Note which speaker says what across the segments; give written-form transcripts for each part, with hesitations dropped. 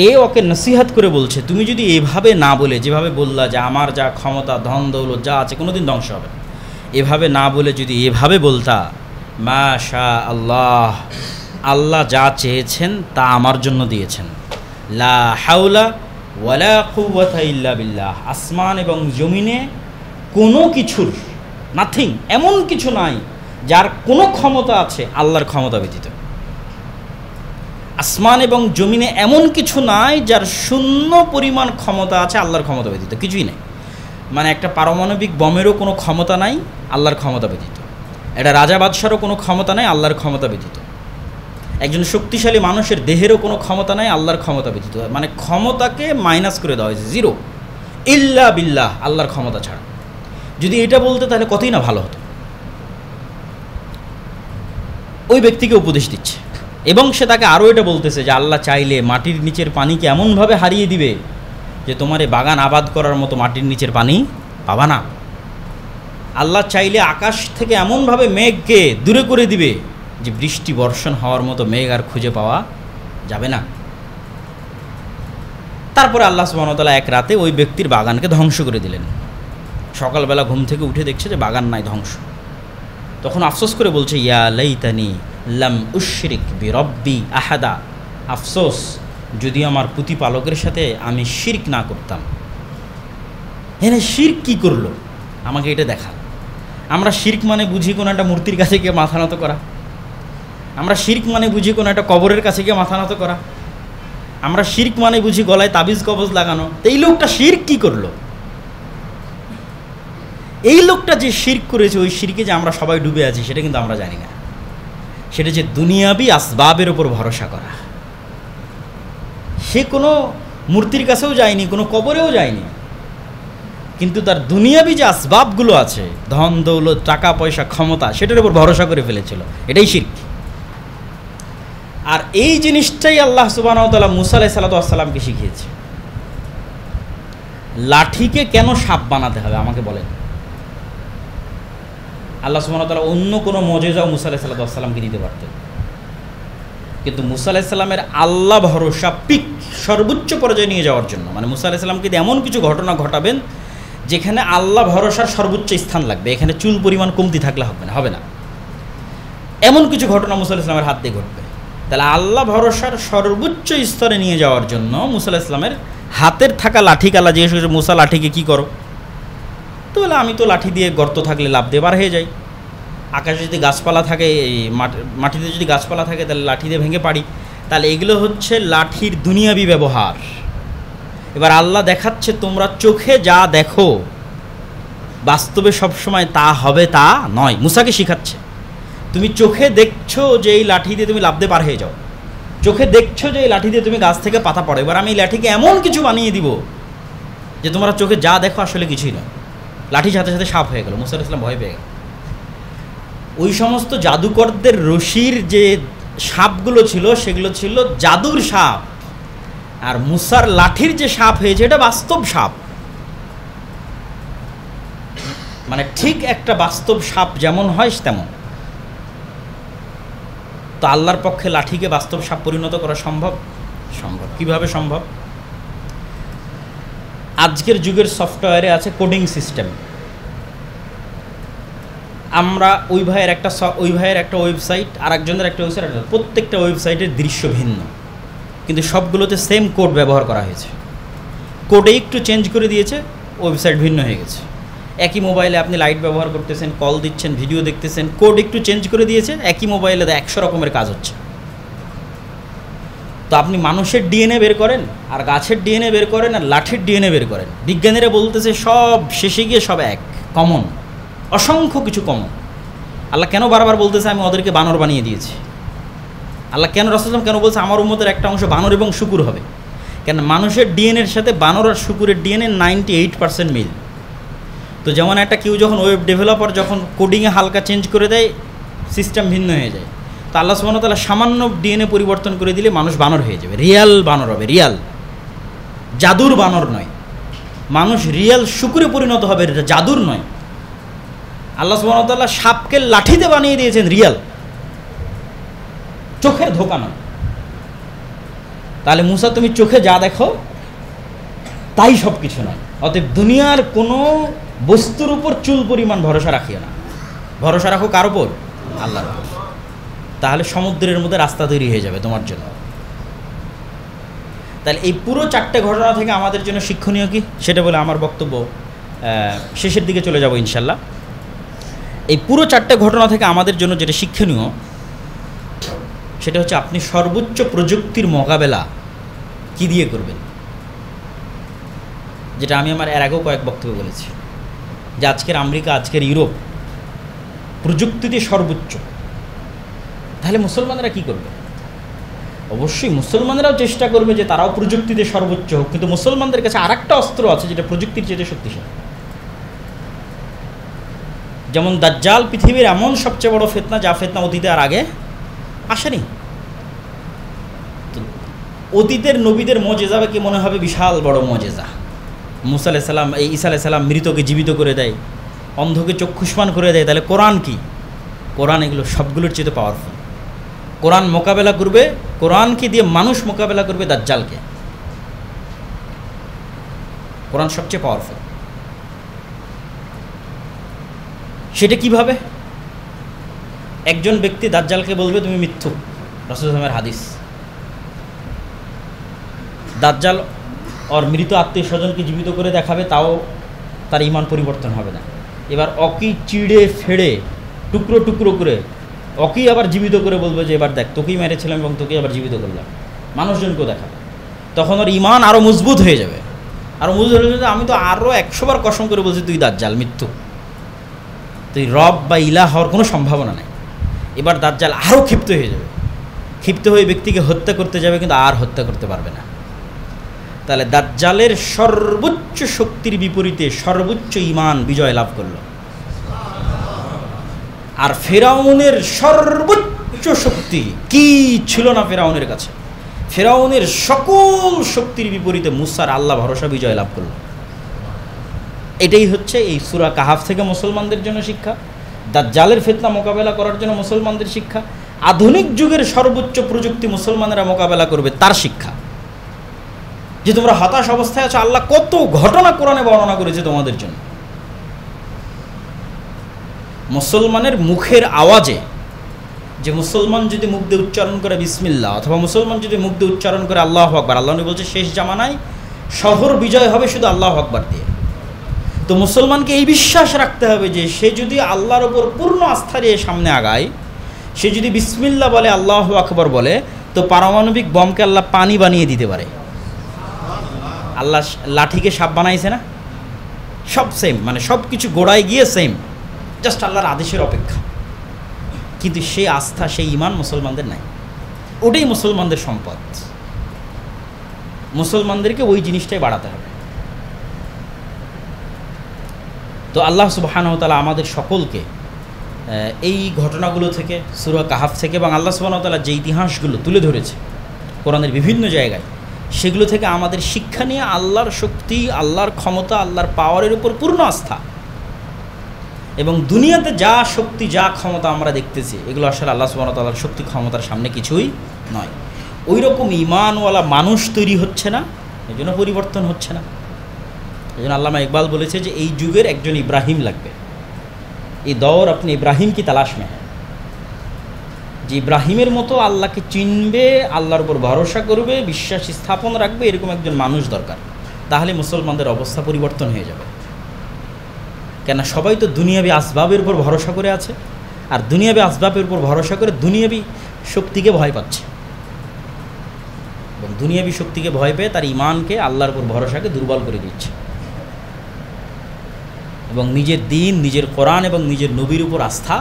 Speaker 1: এ ওকে নসিহত করে বলছে, তুমি যদি এভাবে না বলে, যেভাবে বললা যে আমার যা ক্ষমতা ধন দৌলত যা আছে কোনোদিন ধ্বংস হবে, এভাবে না বলে যদি এভাবে বলতা, মাশা আল্লাহ, আল্লাহ যা চেয়েছেন তা আমার জন্য দিয়েছেন, লা হাওলা ওয়ালা কুওয়াতা ইল্লা বিল্লাহ, আসমান এবং জমিনে কোনো কিছুর, নাথিং, এমন কিছু নাই যার কোনো ক্ষমতা আছে আল্লাহর ক্ষমতা ব্যতীত। আসমান এবং জমিনে এমন কিছু নাই যার শূন্য পরিমাণ ক্ষমতা আছে আল্লাহর ক্ষমতা ব্যতীত, কিছুই নেই। মানে একটা পারমাণবিক বমেরও কোনো ক্ষমতা নাই আল্লাহর ক্ষমতা ব্যতীত, একটা রাজা বাদশারও কোনো ক্ষমতা নাই আল্লাহর ক্ষমতা ব্যতীত, একজন শক্তিশালী মানুষের দেহেরও কোনো ক্ষমতা নাই আল্লাহর ক্ষমতা ব্যতীত। মানে ক্ষমতাকে মাইনাস করে দেওয়া হয়েছে, জিরো, ইল্লা বিল্লাহ, আল্লাহর ক্ষমতা ছাড়া। যদি এটা বলতে তাহলে কতই না ভালো হতো। ওই ব্যক্তিকে উপদেশ দিচ্ছে এবং সে তাকে আরও এটা বলতেছে যে আল্লাহ চাইলে মাটির নিচের পানিকে এমনভাবে হারিয়ে দিবে যে তোমার এই বাগান আবাদ করার মতো মাটির নিচের পানি পাবা না। আল্লাহ চাইলে আকাশ থেকে এমনভাবে মেঘকে দূরে করে দিবে যে বৃষ্টি বর্ষণ হওয়ার মতো মেঘ আর খুঁজে পাওয়া যাবে না। তারপরে আল্লাহ সুবহানাহু ওয়া তাআলা এক রাতে ওই ব্যক্তির বাগানকে ধ্বংস করে দিলেন। সকালবেলা ঘুম থেকে উঠে দেখছে যে বাগান নাই, ধ্বংস। তখন আফসোস করে বলছে, ইয়া লাইতানি লাম উশরিক বিরব্বি আহাদা, আফসোস যদি আমার প্রতিপালকের সাথে আমি শিরক না করতাম। হ্যাঁ, শিরক কী করলো আমাকে এটা দেখা। আমরা শিরক মানে বুঝি কোনো একটা মূর্তির কাছে গিয়ে মাথা নত করা, আমরা শিরক মানে বুঝি কোনো একটা কবরের কাছে গিয়ে মাথা নত করা, আমরা শিরক মানে বুঝি গলায় তাবিজ কবজ লাগানো। এই লোকটা শিরক কী করলো? এই লোকটা যে শিরক করেছে, ওই শিরকে যে আমরা সবাই ডুবে আছি সেটা কিন্তু আমরা জানি না। সেটা যে দুনিয়াবি আসবাবের ওপর ভরসা করা। সে কোনো মূর্তির কাছেও যায়নি, কোনো কবরেও যায়নি, কিন্তু তার দুনিয়াবি যে আসবাবগুলো আছে, ধন দৌলত টাকা পয়সা ক্ষমতা, সেটার উপর ভরসা করে ফেলেছিল। এটাই শিরক। আর এই জিনিসটাই আল্লাহ সুবহানাহু ওয়া তাআলা মুসা আলাইহিস সালামকে শিখিয়েছে। লাঠিকে কেন সাপ বানাতে হবে আমাকে বলেন। আল্লাহ সুবহানাহু ওয়া তাআলা অন্য কোনো মুজিজাও মুসা আলাইহিস সালামকে দিতে পারতেন, কিন্তু মুসা আলাইহিস সালামের আল্লাহ ভরসা পিক সর্বোচ্চ পর্যায়ে নিয়ে যাওয়ার জন্য, মানে মুসা আলাইহিস সালামকে এমন কিছু ঘটনা ঘটাবেন যেখানে আল্লাহ ভরসার সর্বোচ্চ স্থান লাগবে, এখানে চুল পরিমাণ কমতি থাকলে হবে না, এমন কিছু ঘটনা মুসা আলাইহিস সালামের হাত দিয়ে ঘটবে। তাহলে আল্লাহ ভরসার সর্বোচ্চ স্তরে নিয়ে যাওয়ার জন্য মুসা আলাইহিস সালামের হাতের থাকা লাঠিকে আল্লাহ জিজ্ঞেস করেছে, মুসা লাঠিকে কী করো? তো বলে, আমি তো লাঠি দিয়ে গর্ত থাকলে লাফ দিয়ে বার হয়ে যাই, আকাশে যদি গাছপালা থাকে, মাটিতে যদি গাছপালা থাকে তাহলে লাঠি দিয়ে ভেঙে পারি। তাহলে এগুলো হচ্ছে লাঠির দুনিয়াবি ব্যবহার। এবার আল্লাহ দেখাচ্ছে তোমরা চোখে যা দেখো বাস্তবে সবসময় তা হবে তা নয়। মুসাকে শিখাচ্ছে, তুমি চোখে দেখছো যে এই লাঠি দিয়ে তুমি লাফ দিয়ে পার হয়ে যাও, চোখে দেখছো যে এই লাঠি দিয়ে তুমি গাছ থেকে পাতা পড়ো, এবার আমি এই লাঠিকে এমন কিছু বানিয়ে দিব যে তোমরা চোখে যা দেখো আসলে কিছুই নয়। লাঠির সাথে সাথে সাপ হয়ে গেল, মুসা আলাইহিস সালাম ভয় পেয়ে গেল। ওই সমস্ত জাদুকরদের রশির যে সাপগুলো ছিল সেগুলো ছিল জাদুর সাপ, আর মুসার লাঠির যে সাপ হয়েছে এটা বাস্তব সাপ। মানে ঠিক একটা বাস্তব সাপ যেমন হয় তেমন। তো আল্লাহর পক্ষে লাঠিকে বাস্তব সাপ পরিণত করা সম্ভব? সম্ভব। কিভাবে সম্ভব? আজকের যুগের সফটওয়্যারে আছে কোডিং সিস্টেম। আমরা ওই ভাইয়ের একটা ওয়েবসাইট আর একজনের একটা ওয়েবসাইট, প্রত্যেকটা ওয়েবসাইটের দৃশ্য ভিন্ন, কিন্তু সবগুলোতে সেম কোড ব্যবহার করা হয়েছে। কোডে একটু চেঞ্জ করে দিয়েছে, ওয়েবসাইট ভিন্ন হয়ে গেছে। একই মোবাইলে আপনি লাইট ব্যবহার করতেছেন, কল দিচ্ছেন, ভিডিও দেখতেছেন, কোড একটু চেঞ্জ করে দিয়েছে, একই মোবাইলে 100 রকমের কাজ হচ্ছে। তো আপনি মানুষের ডিএনএ বের করেন, আর গাছের ডিএনএ বের করেন, আর লাঠির ডিএনএ বের করেন, বিজ্ঞানীরা বলতেছে সব শেষে গিয়ে সব এক, কমন, অসংখ্য কিছু কমন। আল্লাহ কেন বারবার বলতেছে আমি ওদেরকে বানর বানিয়ে দিয়েছি? আল্লাহ কেন, রাসূল সাল্লাল্লাহু আলাইহি ওয়াসাল্লাম কেন বলছে আমার উম্মতের একটা অংশ বানর এবং শুকুর হবে? কেন মানুষের ডিএনএর সাথে বানর আর শুকুরের ডিএনএ 98% মিল। তো যেমন একটা কেউ যখন ওয়েব ডেভেলপার যখন কোডিংয়ে হালকা চেঞ্জ করে দেয়, সিস্টেম ভিন্ন হয়ে যায়। তো আল্লাহ সুবহানাহু ওয়া তাআলা সামান্য ডিএনএ পরিবর্তন করে দিলে মানুষ বানর হয়ে যাবে, রিয়াল বানর হবে, রিয়াল, জাদুর বানর নয়। মানুষ রিয়াল শুকুরে পরিণত হবে, এটা জাদুর নয়। আল্লাহ সুবহানাহু ওয়া তাআলা সাপকে লাঠিতে বানিয়ে দিয়েছেন, রিয়াল, চোখের ধোকা নয়। তাহলে মুসা তুমি চোখে যা দেখো তাই সব কিছু নয়। অতএব দুনিয়ার কোনো বস্তুর উপর চুল পরিমাণ ভরসা রাখিও না, ভরসা রাখো কার উপর? আল্লাহর উপর। তাহলে সমুদ্রের মধ্যে রাস্তা তৈরি হয়ে যাবে তোমার জন্য। তাহলে এই পুরো 4টে ঘটনা থেকে আমাদের জন্য শিক্ষণীয় কি, সেটা বলে আমার বক্তব্য শেষের দিকে চলে যাব ইনশাল্লাহ। এই পুরো 4টে ঘটনা থেকে আমাদের জন্য যেটা শিক্ষণীয় সেটা হচ্ছে আপনি সর্বোচ্চ প্রযুক্তির মোকাবেলা কি দিয়ে করবেন, যেটা আমি আমার এর আগেও কয়েক বক্তব্য বলেছি যে আজকের আমেরিকা, আজকের ইউরোপ প্রযুক্তিতে সর্বোচ্চ। তাহলে মুসলমানরা কি করবে? অবশ্যই মুসলমানরাও চেষ্টা করবে যে তারাও প্রযুক্তিতে সর্বোচ্চ হোক, কিন্তু মুসলমানদের কাছে আরেকটা অস্ত্র আছে যেটা প্রযুক্তির চেয়ে শক্তিশালী। যেমন দাজ্জাল পৃথিবীর এমন সবচেয়ে বড় ফিতনা, যা ফিতনা অতীতে আর আগে আসেনি। অতীতের নবীদের মুজিজা কি মনে হবে বিশাল বড় মুজিজা। মুসা আলাইহিস সালাম, ঈসা আলাইহিস সালাম মৃতকে জীবিত করে দেয়, অন্ধকে চক্ষুষ্মান করে দেয়। তাহলে কোরআন কি? কোরআন এগুলো সবগুলোর চেয়ে পাওয়ারফুল। কোরআন মোকাবেলা করবে, কোরআনকে দিয়ে মানুষ মোকাবেলা করবে দাজ্জালকে। কোরআন সবচেয়ে পাওয়ারফুল। সেটা কিভাবে? একজন ব্যক্তি দাজ্জালকে বলবে তুমি মিথ্যুক, রাসূলুল্লাহ সাল্লাল্লাহু আলাইহি ওয়াসাল্লামের হাদিস। দাজ্জাল ওর মৃত আত্মীয় স্বজনকে জীবিত করে দেখাবে, তাও তার ঈমান পরিবর্তন হবে না। এবার অকি চিড়ে ফেড়ে টুকরো টুকরো করে অকি আবার জীবিত করে বলবে যে এবার দেখ তোকেই মেরেছিলাম এবং তোকেই আবার জীবিত করলাম, মানুষজনকেও দেখাবে। তখন ওর ঈমান আরও মজবুত হয়ে যাবে। আরও মজবুত হয়ে যাবে, আমি তো আরও 100 বার কসম করে বলছি তুই দাজ্জাল, মৃত্যু, তুই রব বা ইলাহ হওয়ার কোনো সম্ভাবনা নেই। এবার দাজ্জাল আরও ক্ষিপ্ত হয়ে যাবে, ক্ষিপ্ত হয়ে ব্যক্তিকে হত্যা করতে যাবে, কিন্তু আর হত্যা করতে পারবে না। তাহলে দাজ্জালের সর্বোচ্চ শক্তির বিপরীতে সর্বোচ্চ ঈমান বিজয় লাভ করল। আর ফেরাউনের সর্বোচ্চ শক্তি কি ছিল না ফেরাউনের কাছে? ফেরাউনের সকল শক্তির বিপরীতে মুসার আল্লাহ ভরসা বিজয় লাভ করল। এটাই হচ্ছে এই সূরা কাহাফ থেকে মুসলমানদের জন্য শিক্ষা, দাজ্জালের ফিতনা মোকাবেলা করার জন্য মুসলমানদের শিক্ষা, আধুনিক যুগের সর্বোচ্চ প্রযুক্তি মুসলমানেরা মোকাবেলা করবে তার শিক্ষা। যে তোমরা হতাশ অবস্থায় আছো, আল্লাহ কত ঘটনা কোরআনে বর্ণনা করেছে তোমাদের জন্য। মুসলমানের মুখের আওয়াজে, যে মুসলমান যদি মুখ দিয়ে উচ্চারণ করে বিসমিল্লাহ, অথবা মুসলমান যদি মুখ দিয়ে উচ্চারণ করে আল্লাহু আকবার, আল্লাহ নবী বলছে শেষ জামানায় শহর বিজয় হবে শুধু আল্লাহু আকবার দিয়ে। তো মুসলমানকে এই বিশ্বাস রাখতে হবে যে সে যদি আল্লাহর ওপর পূর্ণ আস্থা দিয়ে সামনে আগায়, সে যদি বিসমিল্লাহ বলে, আল্লাহু আকবার বলে, তো পারমাণবিক বমকে আল্লাহ পানি বানিয়ে দিতে পারে। আল্লাহ লাঠিকে সাপ বানাইছে না? সব সেম, মানে সব কিছু গোড়ায় গিয়ে সেম, জাস্ট আল্লাহর আদেশের অপেক্ষা। কিন্তু সেই আস্থা, সেই ঈমান মুসলমানদের নাই। ওটাই মুসলমানদের সম্পদ। মুসলমানদেরকে ওই জিনিসটাই বাড়াতে হবে। তো আল্লাহ সুবহানাহু ওয়া তাআলা আমাদের সকলকে এই ঘটনাগুলো থেকে, সূরা কাহাফ থেকে, এবং আল্লাহ সুবহানাহু ওয়া তাআলা যে ইতিহাসগুলো তুলে ধরেছে কোরআনের বিভিন্ন জায়গায়, সেগুলো থেকে আমাদের শিক্ষা নিয়ে আল্লাহর শক্তি, আল্লাহর ক্ষমতা, আল্লাহর পাওয়ারের উপর পূর্ণ আস্থা। এবং দুনিয়াতে যা শক্তি, যা ক্ষমতা আমরা দেখতেছি, এগুলো আসলে আল্লাহ সুবহানাহু ওয়া তাআলার শক্তি ক্ষমতার সামনে কিছুই নয়। ওই রকম ঈমানওয়ালা মানুষ তৈরি হচ্ছে না, এই জন্য পরিবর্তন হচ্ছে না। এই জন্য আল্লামা ইকবাল বলেছে যে এই যুগের একজন ইব্রাহিম লাগবে। এই দৌর আপনি ইব্রাহিম কি তালাশ মে হ্যাঁ, যে ইব্রাহিমের মতো আল্লাহকে চিনবে, আল্লাহর উপর ভরসা করবে, বিশ্বাস স্থাপন রাখবে, এরকম একজন মানুষ দরকার। তাহলে মুসলমানদের অবস্থা পরিবর্তন হয়ে যাবে। কেন সবাই তো দুনিয়াবি আসবাবের উপর ভরসা করে আছে, আর দুনিয়াবি আসবাবের উপর ভরসা করে দুনিয়াবি শক্তিকে ভয় পাচ্ছে, এবং দুনিয়াবি শক্তিকে ভয় পেয়ে তার ঈমানকে, আল্লাহর উপর ভরসাকে দুর্বল করে দিচ্ছে, এবং নিজের দিন, নিজের কোরআন এবং নিজের নবীর উপর আস্থা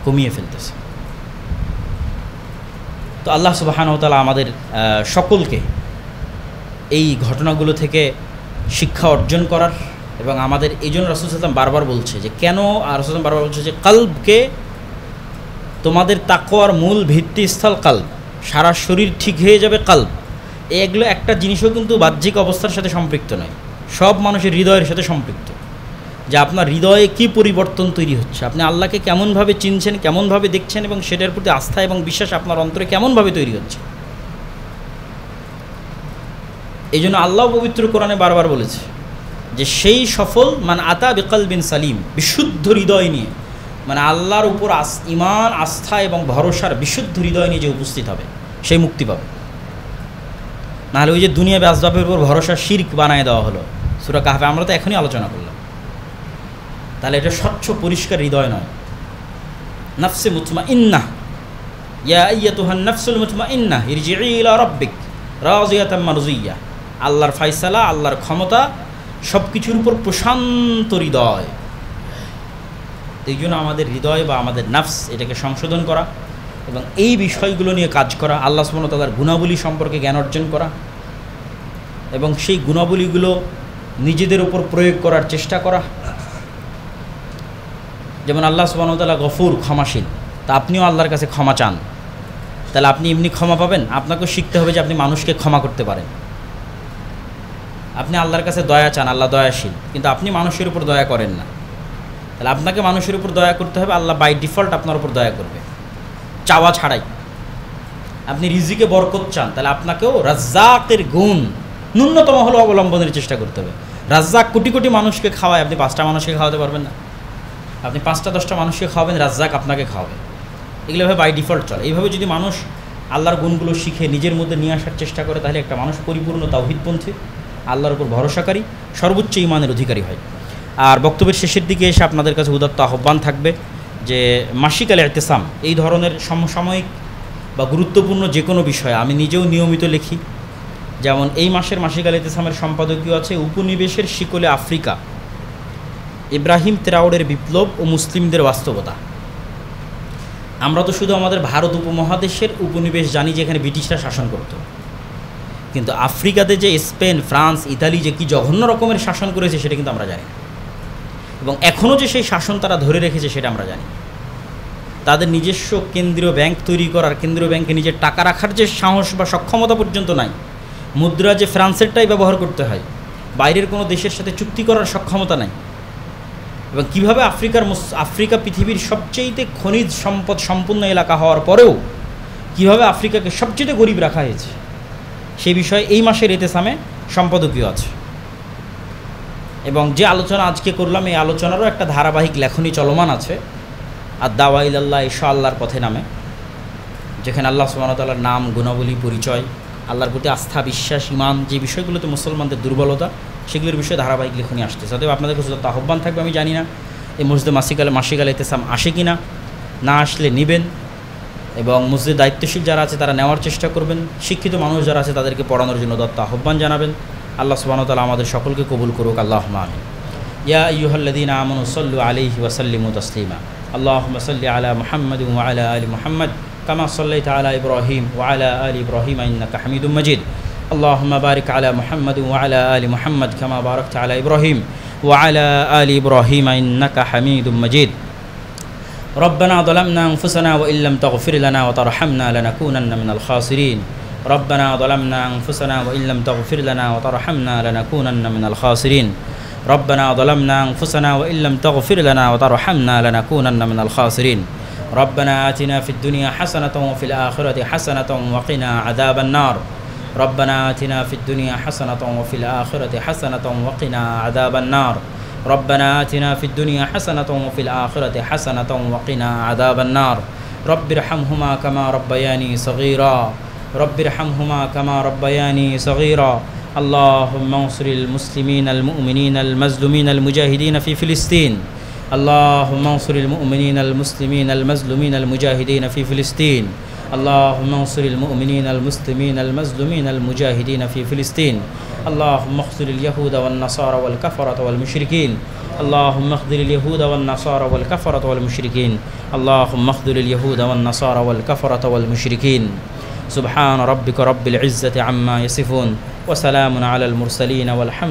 Speaker 1: কমিয়ে ফেলতেছে। তো আল্লাহ সুবহানাহু ওয়া তাআলা আমাদের সকলকে এই ঘটনাগুলো থেকে শিক্ষা অর্জন করার, এবং আমাদের এই জন্য রাসূল সাল্লাল্লাহু আলাইহি ওয়াসাল্লাম বারবার বলছে যে কেন, আর রাসূল বারবার বলছে যে কলবকে, তোমাদের তাকওয়ার মূল ভিত্তিস্থল কলব, সারা শরীর ঠিক হয়ে যাবে কলব। এগুলো একটা জিনিসও কিন্তু বাহ্যিক অবস্থার সাথে সম্পৃক্ত নয়, সব মানুষের হৃদয়ের সাথে সম্পৃক্ত। যে আপনার হৃদয়ে কী পরিবর্তন তৈরি হচ্ছে, আপনি আল্লাহকে কেমনভাবে চিনছেন, কেমনভাবে দেখছেন, এবং সেটার প্রতি আস্থা এবং বিশ্বাস আপনার অন্তরে কেমনভাবে তৈরি হচ্ছে। এই জন্য আল্লাহ পবিত্র কোরআনে বারবার বলেছে যে সেই সফল মান আতা বিকলবিন সালিম, বিশুদ্ধ হৃদয় নিয়ে, মানে আল্লাহর উপর ঈমান, আস্থা এবং ভরসার বিশুদ্ধ হৃদয় নিয়ে যে উপস্থিত হবে সেই মুক্তি পাবে। নাহলে ওই যে দুনিয়া আসবাবের উপর ভরসা শিরক বানায় দেওয়া হলো সূরা কাহফে, আমরা তো এখনই আলোচনা করলাম। তাহলে এটা স্বচ্ছ পরিষ্কার হৃদয় নয়। নাফসে মুতমাইন্নাহ, ইয়া আইয়াতুহান নাফসুল মুতমাইন্নাহ ইরজিই ইলা রাব্বিক রাযিয়াতাম মারযিয়্যা। আল্লাহর ফায়সালা, আল্লাহর ক্ষমতা, সব কিছুর উপর প্রশান্ত হৃদয়। এই জন্য আমাদের হৃদয় বা আমাদের নাফস এটাকে সংশোধন করা এবং এই বিষয়গুলো নিয়ে কাজ করা, আল্লাহ সুবহানাহু ওয়া তাআলার গুণাবলী সম্পর্কে জ্ঞান অর্জন করা এবং সেই গুণাবলীগুলো নিজেদের উপর প্রয়োগ করার চেষ্টা করা। যেমন আল্লাহ সুবহানাহু ওয়া তাআলা গফুর, ক্ষমাশীল, তা আপনিও আল্লাহর কাছে ক্ষমা চান, তাহলে আপনি এমনি ক্ষমা পাবেন? আপনাকেও শিখতে হবে যে আপনি মানুষকে ক্ষমা করতে পারেন। আপনি আল্লাহর কাছে দয়া চান, আল্লাহ দয়াশীল, কিন্তু আপনি মানুষের উপর দয়া করেন না, তাহলে আপনাকে মানুষের উপর দয়া করতে হবে। আল্লাহ বাই ডিফল্ট আপনার উপর দয়া করবে চাওয়া ছাড়াই। আপনি রিজিকে বরকত চান, তাহলে আপনাকেও রাজ্জাকের গুণ ন্যূনতম হলেও অবলম্বনের চেষ্টা করতে হবে। রাজ্জাক কোটি কোটি মানুষকে খাওয়ায়, আপনি 5টা মানুষকে খাওয়াতে পারবেন না। আপনি 5টা 10টা মানুষকে খাওয়াবেন, রাজ্জাক আপনাকে খাওয়াবে। এগুলোভাবে বাই ডিফল্ট চলে। এইভাবে যদি মানুষ আল্লাহর গুণগুলো শিখে নিজের মধ্যে নিয়ে আসার চেষ্টা করে, তাহলে একটা মানুষ পরিপূর্ণ তাওহীদপন্থী, আল্লাহর উপর ভরসাকারী, সর্বোচ্চ ঈমানের অধিকারী হয়। আর বক্তব্যের শেষের দিকে এসে আপনাদের কাছে উদাত্ত আহ্বান থাকবে যে মাসিক আল ইতিসাম, এই ধরনের সমসাময়িক বা গুরুত্বপূর্ণ যে কোনো বিষয়ে আমি নিজেও নিয়মিত লিখি। যেমন এই মাসের মাসিক আল ইতিসামের সম্পাদকীয় আছে উপনিবেশের শিকলে আফ্রিকা, ইব্রাহিম ত্রাউরের বিপ্লব ও মুসলিমদের বাস্তবতা। আমরা তো শুধু আমাদের ভারত উপমহাদেশের উপনিবেশ জানি, যেখানে ব্রিটিশরা শাসন করত, কিন্তু আফ্রিকাতে যে স্পেন, ফ্রান্স, ইতালি যে কি জঘন্য রকমের শাসন করেছে সেটা কিন্তু আমরা জানি, এবং এখনও যে সেই শাসন তারা ধরে রেখেছে সেটা আমরা জানি। তাদের নিজস্ব কেন্দ্রীয় ব্যাংক তৈরি করার, কেন্দ্রীয় ব্যাংকে নিজের টাকা রাখার যে সাহস বা সক্ষমতা পর্যন্ত নাই। মুদ্রা যে ফ্রান্সেরটাই ব্যবহার করতে হয়, বাইরের কোনো দেশের সাথে চুক্তি করার সক্ষমতা নাই। এবং কীভাবে আফ্রিকা পৃথিবীর সবচেয়ে খনিজ সম্পদ সম্পূর্ণ এলাকা হওয়ার পরেও কীভাবে আফ্রিকাকে সবচেয়ে গরিব রাখা হয়েছে, সেই বিষয়ে এই মাসের ইতিসামে সম্পাদকীয় আছে। এবং যে আলোচনা আজকে করলাম, এই আলোচনারও একটা ধারাবাহিক লেখনী চলমান আছে, আর দাওয়া ইলাল্লাহ, ঈশা আল্লাহর পথে নামে, যেখানে আল্লাহ সুবহানাহু ওয়া তাআলার নাম, গুণাবলী, পরিচয়, আল্লাহর প্রতি আস্থা, বিশ্বাস, ঈমান, যে বিষয়গুলোতে মুসলমানদের দুর্বলতা, সেগুলোর বিষয়ে ধারাবাহিক লেখনী আসতেছে। অতএব আপনাদের কাছে যত আহ্বান থাকবে, আমি জানি না এই মসজিদে মাসিক আল ইতিসাম আসে কি না, না আসলে নেবেন, এবং মসজিদের দায়িত্বশীল যারা আছে তারা নেওয়ার চেষ্টা করবেন। শিক্ষিত মানুষ যারা আছে তাদেরকে পড়ানোর জন্য দত্ত আহ্বান জানাবেন। আল্লাহ সুবহানাহু ওয়া তাআলা আমাদের সকলকে কবুল করুক, আল্লাহুম্মা আমিন। ইয়া আইয়ুহাল্লাযীনা আমানু সাল্লু আলাইহি ওয়া সাল্লিমু তাসলিমা। আল্লাহুম্মা সাল্লি আলা মুহাম্মাদিন ওয়া আলা আলি মুহাম্মাদ কামা সাল্লাইতা আলা ইব্রাহিম ওয়া আলা আলি ইব্রাহিম ইন্নাকা হামিদুম মাজিদ। আল্লাহুম্মা বারিক আলা মুহাম্মাদিন ওয়া আলা আলি মুহাম্মাদ কামা বারাকতা আলা ইব্রাহিম ওয়া আলা আলি ইব্রাহিম ইন্নাকা হামিদুম মাজিদ। ربنا ظلمنا أنفسنا وإن لم تغفر لنا وترحمنا لنكونن من الخاسرين. ربنا ظلمنا أنفسنا وإن لم تغفر لنا وترحمنا لنكونن من الخاسرين. ربنا ظلمنا أنفسنا وإن لم تغفر لنا وترحمنا لنكونن من الخاسرين. ربنا آتنا في الدنيا حسنة وفي الآخرة حسنة وقنا عذاب النار. ربنا آتنا في الدنيا حسنة وفي الآخرة حسنة وقنا عذاب النار. ربنا آتنا في الدنيا حسنة وفي الآخرة حسنة وقنا عذاب النار. رب ارحمهما كما ربياني صغيرا. رب ارحمهما كما ربياني صغيرا. اللهم انصر المسلمين المؤمنين المظلومين المجاهدين في فلسطين. اللهم انصر المؤمنين المسلمين المظلومين المجاهدين في فلسطين. اللهم انصر المؤمنين المسلمين المظلومين المجاهدين في فلسطين. اللهم اخذل اليهود والنصارى والكفرة والمشركين. اللهم اخذل اليهود والنصارى والكفرة والمشركين. اللهم اخذل اليهود والنصارى والكفرة والمشركين. سبحان ربك رب العزة عما يصفون وسلام على المرسلين والحمد